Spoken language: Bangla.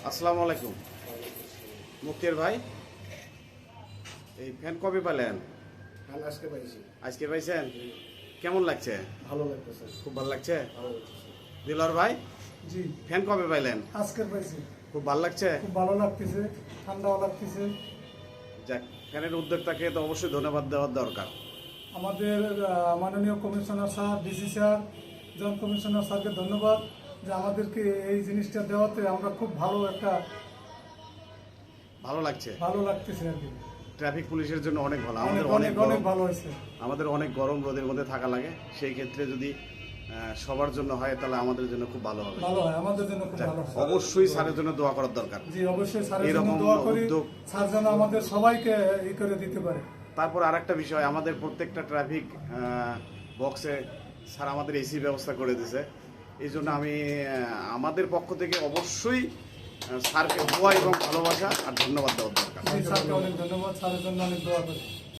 আসসালামু আলাইকুম। মুক্তির ভাই, এই ফ্যান কবে পেলেন? আজকে পাইছি। আজকে পাইছেন? কেমন লাগছে? ভালো লাগতেছে। খুব ভালো লাগছে। ভালো লাগতেছে। দিলর ভাই, জি, ফ্যান কবে পাইলেন? আজকে পাইছি। খুব ভালো লাগছে। খুব ভালো লাগতেছে, ঠান্ডাও লাগতেছে। যাক, ফ্যানের উদ্যোক্তাকে তো অবশ্যই ধন্যবাদ দেওয়ার দরকার। আমাদের মাননীয় commissioner sir, DC sir, joint commissioner স্যারকে ধন্যবাদ যে আমাদেরকে এই জিনিসটা দেওয়াতে আমরা খুব ভালো ভালো লাগছে। ভালো লাগতেছে আর কি। ট্রাফিক পুলিশের জন্য অনেক ভালো। অনেক আমাদের অনেক অনেক ভালো হয়েছে। আমাদের অনেক গরম রোদের মধ্যে থাকা লাগে, সেই ক্ষেত্রে যদি সবার জন্য হয় তাহলে আমাদের জন্য খুব ভালো হবে। ভালো হয়, আমাদের জন্য খুব ভালো হয়। অবশ্যই স্যারের জন্য দোয়া করার দরকার। জি, অবশ্যই স্যারের জন্য এরকম দোয়া করি, উদ্যোগ। স্যার যেন আমাদের সবাইকে ই করে দিতে পারে। তারপর আরেকটা বিষয়, আমাদের প্রত্যেকটা ট্রাফিক বক্সে স্যার আমাদের এসি ব্যবস্থা করে দিয়েছে। এই জন্য আমি আমাদের পক্ষ থেকে অবশ্যই স্যারকে দোয়া এবং ভালোবাসা আর ধন্যবাদ দেওয়ার দরকার। জি, স্যারকে অনেক ধন্যবাদ, স্যারের জন্য অনেক দোয়া করি।